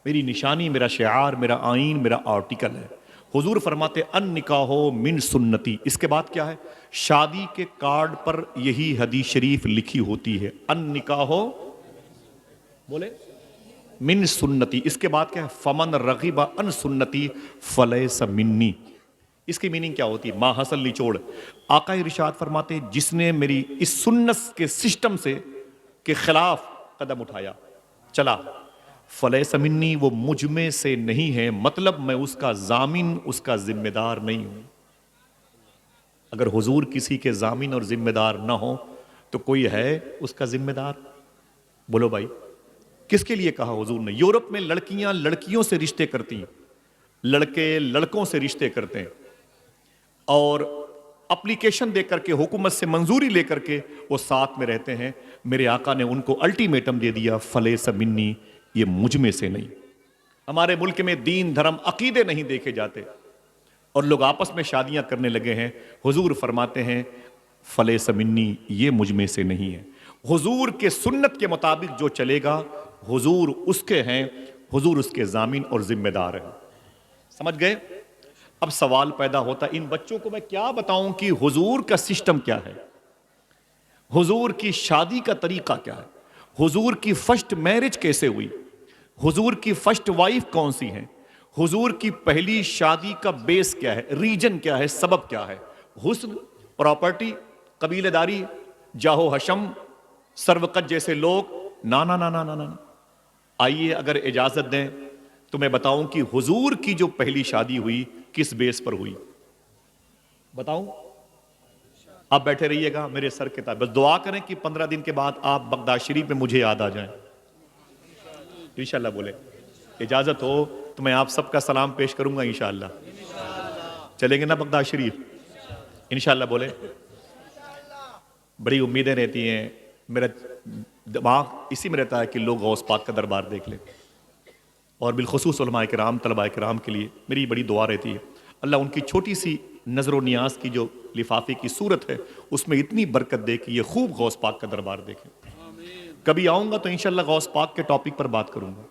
میری نشانی، میرا شعار، میرا آئین، میرا آرٹیکل ہے. حضور فرماتے ہیں النکاح من سنتی. اس کے بعد کیا ہے؟ شادی کے کارڈ پر یہی حدیث شریف لکھی ہوتی ہے النکاح بولے من سنتی. اس کے بعد کیا ہے؟ فمن رغب عن سنتی فلیس منی. اس کی میننگ کیا ہوتی ہے؟ ماں حسن نچوڑ. آقا ارشاد فرماتے ہیں جس نے میری اس سنت کے سسٹم سے کے خلاف قدم اٹھایا چلا فلیس منی، وہ مجھ میں سے نہیں ہے. مطلب میں اس کا ضامن، اس کا ذمہ دار نہیں ہوں. اگر حضور کسی کے ضامن اور ذمہ دار نہ ہو تو کوئی ہے اس کا ذمہ دار؟ بولو بھائی. کس کے لیے کہا حضور نے؟ یورپ میں لڑکیاں لڑکیوں سے رشتے کرتی ہیں، لڑکے لڑکوں سے رشتے کرتے ہیں، اور اپلیکیشن دے کر کے, حکومت سے منظوری لے کر کے وہ ساتھ میں رہتے ہیں. میرے آقا نے ان کو الٹیمیٹم دے دیا, فلیس منی, یہ مجھ میں سے نہیں. ہمارے ملک میں دین دھرم عقیدے نہیں دیکھے جاتے اور لوگ آپس میں شادیاں کرنے لگے ہیں. حضور فرماتے ہیں فلیس منی, یہ مجھ میں سے نہیں ہے. حضور کے سنت کے مطابق جو چلے گا حضور اس کے ہیں, حضور اس کے ضامن اور ذمہ دار ہیں. سمجھ گئے؟ اب سوال پیدا ہوتا ہے, ان بچوں کو میں کیا بتاؤں کہ حضور کا سسٹم کیا ہے, حضور کی شادی کا طریقہ کیا ہے, حضور کی فرسٹ میرج کیسے ہوئی, حضور کی فرسٹ وائف کون سی ہیں, حضور کی پہلی شادی کا بیس کیا ہے, ریجن کیا ہے, سبب کیا ہے. حسن, پراپرٹی, قبیلہ داری, جاہو حشم, سروقت جیسے لوگ, نا نا نا نا نا نا. آئیے اگر اجازت دیں تو میں بتاؤں کہ حضور کی جو پہلی شادی ہوئی کس بیس پر ہوئی, بتاؤں؟ آپ بیٹھے رہیے گا میرے سر کے تحت, بس دعا کریں کہ 15 دن کے بعد آپ بغداد شریف میں مجھے یاد آ جائیں انشاءاللہ. بولے اجازت ہو تو میں آپ سب کا سلام پیش کروں گا انشاءاللہ. چلیں گے نا بغداد شریف انشاءاللہ؟ بولے بڑی امیدیں رہتی ہیں, میرا دماغ اسی میں رہتا ہے کہ لوگ غوث پاک کا دربار دیکھ لیں, اور بالخصوص علماء کرام, طلباء کرام کے لیے میری بڑی دعا رہتی ہے اللہ ان کی چھوٹی سی نظر و نیاز کی جو لفافے کی صورت ہے اس میں اتنی برکت دے کہ یہ خوب غوث پاک کا دربار دیکھیں. کبھی آؤں گا تو انشاءاللہ غوث پاک کے ٹاپک پر بات کروں گا.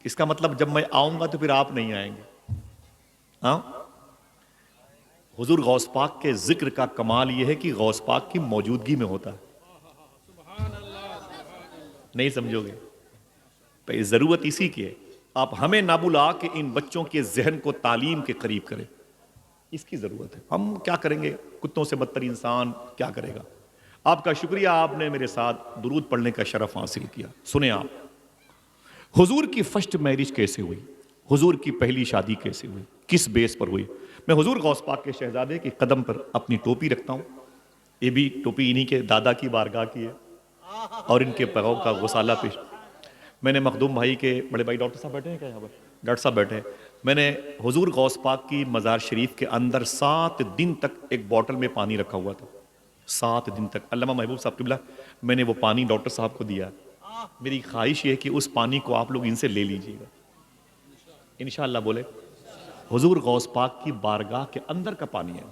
اس کا مطلب جب میں آؤں گا تو پھر آپ نہیں آئیں گے. ہاں, حضور غوث پاک کے ذکر کا کمال یہ ہے کہ غوث پاک کی موجودگی میں ہوتا ہے. نہیں سمجھو گے؟ تو ضرورت اسی کی ہے, آپ ہمیں نہ بلا کہ ان بچوں کے ذہن کو تعلیم کے قریب کریں, اس کی ضرورت ہے. ہم کیا کریں گے, کتوں سے بدتر انسان کیا کرے گا. آپ کا شکریہ, آپ نے میرے ساتھ درود پڑھنے کا شرف حاصل کیا. سنیں آپ, حضور کی فرسٹ میرج کیسے ہوئی, حضور کی پہلی شادی کیسے ہوئی, کس بیس پر ہوئی. میں حضور غوث پاک کے شہزادے کے قدم پر اپنی ٹوپی رکھتا ہوں. یہ بھی ٹوپی انہی کے دادا کی بارگاہ کی ہے اور ان کے پیغام کا غسالہ پیش. میں نے مخدوم بھائی کے بڑے بھائی ڈاکٹر صاحب بیٹھے ہیں کیا یہاں پر, ڈاکٹر صاحب بیٹھے ہیں, میں نے حضور غوث پاک کی مزار شریف کے اندر 7 دن تک ایک بوٹل میں پانی رکھا ہوا تھا. 7 دن تک. علامہ محبوب صاحب قبلہ, میں نے وہ پانی ڈاکٹر صاحب کو دیا. میری خواہش یہ ہے کہ اس پانی کو آپ لوگ ان سے لے لیجیے گا انشاءاللہ. بولے حضور غوث پاک کی بارگاہ کے اندر کا پانی ہے,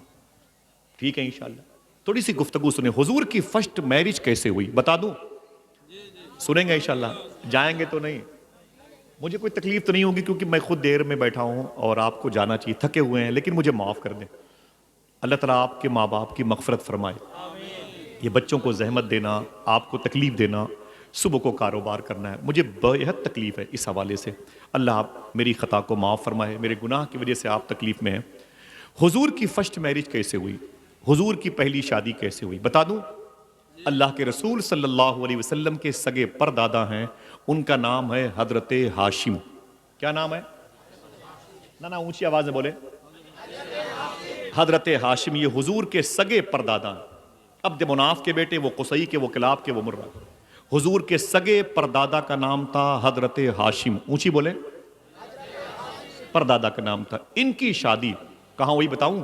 ٹھیک ہے انشاءاللہ. تھوڑی سی گفتگو سنیں, حضور کی فرسٹ میرج کیسے ہوئی بتا دوں, سنیں گے انشاءاللہ. جائیں گے تو نہیں, مجھے کوئی تکلیف تو نہیں ہوگی کیونکہ میں خود دیر میں بیٹھا ہوں اور آپ کو جانا چاہیے, تھکے ہوئے ہیں, لیکن مجھے معاف کر دیں. اللہ تعالیٰ آپ کے ماں باپ کی مغفرت فرمائے. یہ بچوں کو زحمت دینا, آپ کو تکلیف دینا, صبح کو کاروبار کرنا ہے, مجھے بہت تکلیف ہے اس حوالے سے. اللہ آپ میری خطا کو معاف فرمائے, میرے گناہ کی وجہ سے آپ تکلیف میں ہیں. حضور کی فرسٹ میرج کیسے ہوئی, حضور کی پہلی شادی کیسے ہوئی بتا دوں. اللہ کے رسول صلی اللہ علیہ وسلم کے سگے پردادا ہیں, ان کا نام ہے حضرت ہاشم. کیا نام ہے؟ نا اونچی آواز میں بولے, حضرت ہاشم. یہ حضور کے سگے پردادا ہیں, عبد مناف کے بیٹے, وہ قصی کے, وہ کلاب کے, وہ مرہ. حضور کے سگے پردادا کا نام تھا حضرت ہاشم. اونچی بولے, پردادا کا نام تھا. ان کی شادی کہاں ہوئی بتاؤں.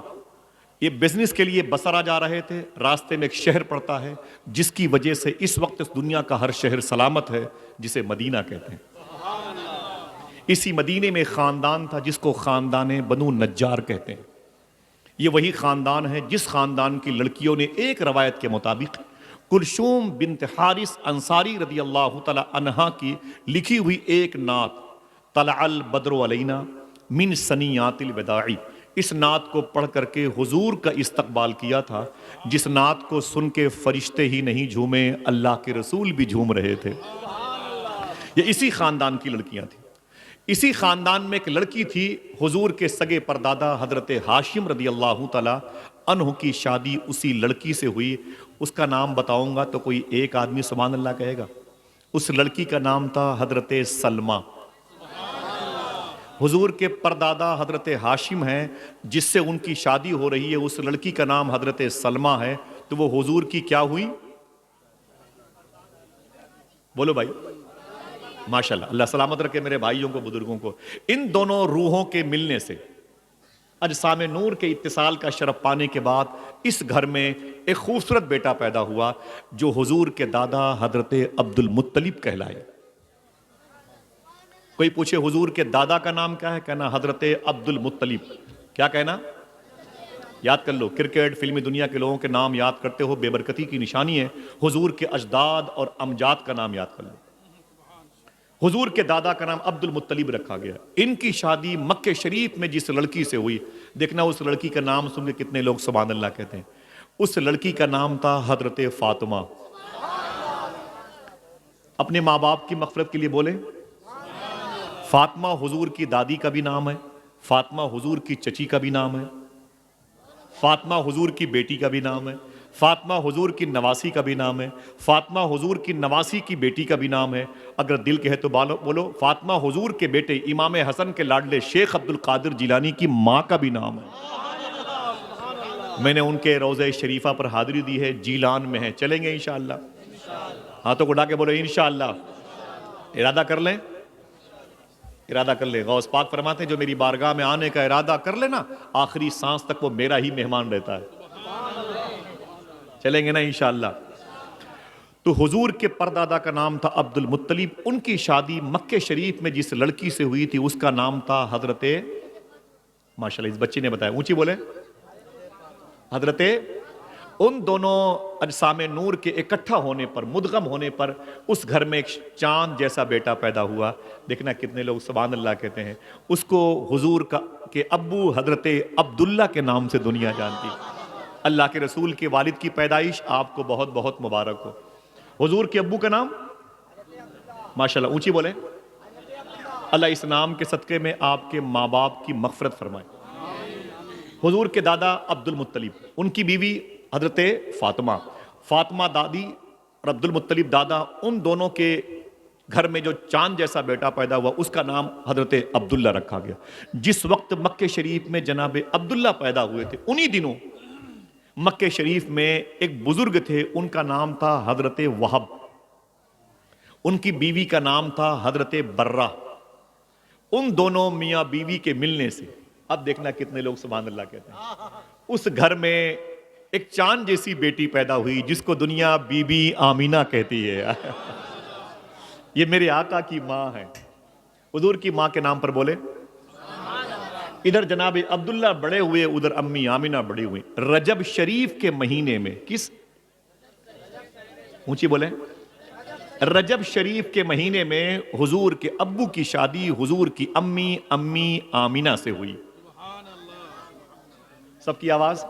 یہ بزنس کے لیے بصرہ جا رہے تھے, راستے میں ایک شہر پڑتا ہے جس کی وجہ سے اس وقت اس دنیا کا ہر شہر سلامت ہے, جسے مدینہ کہتے ہیں. اسی مدینے میں خاندان تھا جس کو خاندان بنو نجار کہتے ہیں. یہ وہی خاندان ہے جس خاندان کی لڑکیوں نے ایک روایت کے مطابق کلثوم بنت حارث انصاری رضی اللہ تعالی عنہا کی لکھی ہوئی ایک نعت, طلع البدر علینا من ثنیات الوداع, اس نعت کو پڑھ کر کے حضور کا استقبال کیا تھا, جس نعت کو سن کے فرشتے ہی نہیں جھومے, اللہ کے رسول بھی جھوم رہے تھے. یہ اسی خاندان کی لڑکیاں تھیں. اسی خاندان میں ایک لڑکی تھی, حضور کے سگے پردادا حضرت ہاشم رضی اللہ تعالی عنہ کی شادی اسی لڑکی سے ہوئی. اس کا نام بتاؤں گا تو کوئی ایک آدمی سبحان اللہ کہے گا. اس لڑکی کا نام تھا حضرت سلمہ. حضور کے پردادا حضرت ہاشم ہیں, جس سے ان کی شادی ہو رہی ہے, اس لڑکی کا نام حضرت سلمہ ہے. تو وہ حضور کی کیا ہوئی, بولو بھائی, ماشاءاللہ. اللہ سلامت رکھے میرے بھائیوں کو, بزرگوں کو. ان دونوں روحوں کے ملنے سے اجسام نور کے اتصال کا شرف پانے کے بعد اس گھر میں ایک خوبصورت بیٹا پیدا ہوا جو حضور کے دادا حضرت عبد المطلب کہلائے. کوئی پوچھے حضور کے دادا کا نام کیا ہے؟ کہنا حضرت عبد المطلب. کیا کہنا؟ یاد کر لو. کرکٹ فلمی دنیا کے لوگوں کے نام یاد کرتے ہو، بے برکتی کی نشانی ہے. حضور کے اجداد اور امجاد کا نام یاد کر لو. حضور کے دادا کا نام عبد المطلب رکھا گیا. ان کی شادی مکہ شریف میں جس لڑکی سے ہوئی، دیکھنا اس لڑکی کا نام سن کے کتنے لوگ سبحان اللہ کہتے ہیں. اس لڑکی کا نام تھا حضرت فاطمہ. اپنے ماں باپ کی مغفرت کے لیے بولے فاطمہ. حضور کی دادی کا بھی نام ہے، فاطمہ حضور کی چچی کا بھی نام ہے، فاطمہ حضور کی بیٹی کا بھی نام ہے، فاطمہ حضور کی نواسی کا بھی نام ہے، فاطمہ حضور کی نواسی کی بیٹی کا بھی نام ہے. اگر دل کہے تو بولو فاطمہ حضور کے بیٹے امام حسن کے لاڈلے شیخ عبد القادر جیلانی کی ماں کا بھی نام ہے. میں نے ان کے روضہ شریفہ پر حاضری دی ہے، جیلان میں ہے. چلیں گے انشاءاللہ؟ ہاتھوں کو اٹھا کے بولو انشاءاللہ. ارادہ کر لیں، ارادہ کر لیں. غوث پاک فرماتے ہیں جو میری بارگاہ میں آنے کا ارادہ کر لینا آخری سانس تک وہ میرا ہی مہمان رہتا ہے. چلیں گے نا انشاءاللہ؟ تو حضور کے پردادا کا نام تھا عبد المطلب. ان کی شادی مکہ شریف میں جس لڑکی سے ہوئی تھی اس کا نام تھا حضرت، ماشاءاللہ اس بچے نے بتایا، اونچی بولے، حضرت. ان دونوں اجسام نور کے اکٹھا ہونے پر، مدغم ہونے پر اس گھر میں ایک چاند جیسا بیٹا پیدا ہوا. دیکھنا کتنے لوگ سبحان اللہ کہتے ہیں. اس کو حضور کے ابو حضرت عبداللہ کے نام سے دنیا جانتی. اللہ کے رسول کے والد کی پیدائش آپ کو بہت بہت مبارک ہو. حضور کے ابو کا نام ماشاءاللہ اونچی بولیں. اللہ اس نام کے صدقے میں آپ کے ماں باپ کی مغفرت فرمائے. حضور کے دادا عبد المطلب، ان کی بیوی حضرت فاطمہ، فاطمہ دادی اور عبد المطلب دادا. ان دونوں کے گھر میں جو چاند جیسا بیٹا پیدا ہوا اس کا نام حضرت عبداللہ رکھا گیا. جس وقت مکہ شریف میں جناب عبداللہ پیدا ہوئے تھے انہی دنوں مکہ شریف میں ایک بزرگ تھے، ان کا نام تھا حضرت وہب. ان کی بیوی کا نام تھا حضرت برہ. ان دونوں میاں بیوی کے ملنے سے اب دیکھنا کتنے لوگ سبحان اللہ کہتے ہیں. اس گھر میں ایک چاند جیسی بیٹی پیدا ہوئی جس کو دنیا بی بی آمینہ کہتی ہے. یہ میرے آقا کی ماں ہے. حضور کی ماں کے نام پر بولے. ادھر جناب عبداللہ بڑے ہوئے، ادھر امی آمینہ بڑی ہوئی. رجب شریف کے مہینے میں، کس اونچی بولیں، رجب شریف کے مہینے میں حضور کے ابو کی شادی حضور کی امی آمینہ سے ہوئی. سب کی آواز.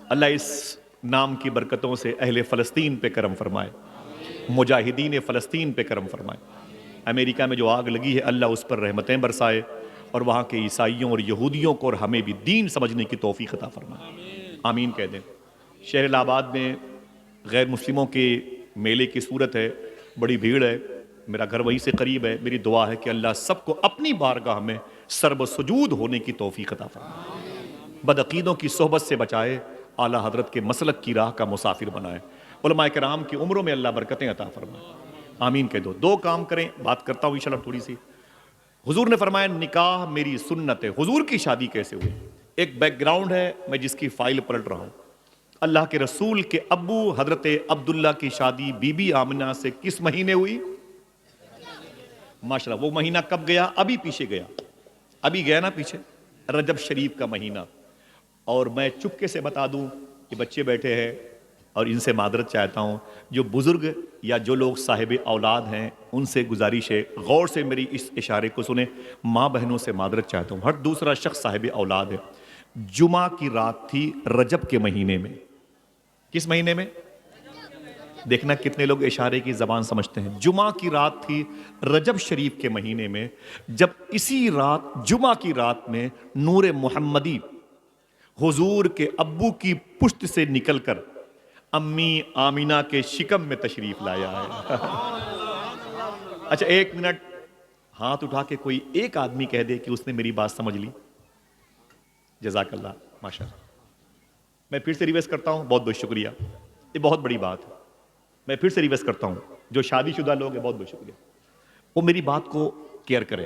اللہ اس نام کی برکتوں سے اہل فلسطین پہ کرم فرمائے، مجاہدین فلسطین پہ کرم فرمائے. امریکہ میں جو آگ لگی ہے اللہ اس پر رحمتیں برسائے، اور وہاں کے عیسائیوں اور یہودیوں کو اور ہمیں بھی دین سمجھنے کی توفیق عطا فرمائے. آمین کہہ دیں. شہر الہ آباد میں غیر مسلموں کے میلے کی صورت ہے، بڑی بھیڑ ہے. میرا گھر وہیں سے قریب ہے. میری دعا ہے کہ اللہ سب کو اپنی بارگاہ میں سرب سجود ہونے کی توفیق عطا فرمائے، بدعقیدوں کی صحبت سے بچائے، اعلیٰ حضرت کے مسلک کی راہ کا مسافر بنائے، علماء کرام کی عمروں میں اللہ برکتیں عطا فرمائے. آمین کہہ دو. دو کام کریں، بات کرتا ہوں انشاءاللہ تھوڑی سی. حضور نے فرمایا نکاح میری سنت ہے. حضور کی شادی کیسے ہوئی؟ ایک بیک گراؤنڈ ہے میں جس کی فائل پلٹ رہا ہوں. اللہ کے رسول کے ابو حضرت عبداللہ کی شادی بی بی آمنہ سے کس مہینے ہوئی؟ ماشاءاللہ. وہ مہینہ کب گیا؟ ابھی پیچھے گیا، ابھی گیا نا پیچھے، رجب شریف کا مہینہ. اور میں چپکے سے بتا دوں کہ بچے بیٹھے ہیں اور ان سے معذرت چاہتا ہوں، جو بزرگ یا جو لوگ صاحب اولاد ہیں ان سے گزارش ہے غور سے میری اس اشارے کو سنیں. ماں بہنوں سے معذرت چاہتا ہوں، ہر دوسرا شخص صاحب اولاد ہے. جمعہ کی رات تھی رجب کے مہینے میں. کس مہینے میں؟ دیکھنا کتنے لوگ اشارے کی زبان سمجھتے ہیں. جمعہ کی رات تھی رجب شریف کے مہینے میں، جب اسی رات جمعہ کی رات میں نور محمدی حضور کے ابو کی پشت سے نکل کر امی آمینہ کے شکم میں تشریف لایا ہے. اچھا ایک منٹ ہاتھ اٹھا کے کوئی ایک آدمی کہہ دے کہ اس نے میری بات سمجھ لی. جزاک اللہ، ماشاءاللہ. میں پھر سے ریوائز کرتا ہوں، بہت بہت شکریہ. یہ بہت بڑی بات ہے. میں پھر سے ریوائز کرتا ہوں، جو شادی شدہ لوگ ہیں بہت بہت شکریہ، وہ میری بات کو کیئر کریں.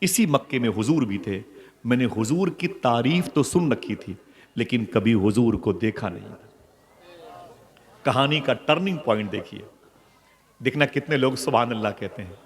اسی مکے میں حضور بھی تھے. میں نے حضور کی تعریف تو سن رکھی تھی لیکن کبھی حضور کو دیکھا نہیں تھا. کہانی کا ٹرننگ پوائنٹ دیکھیے. دیکھنا کتنے لوگ سبحان اللہ کہتے ہیں.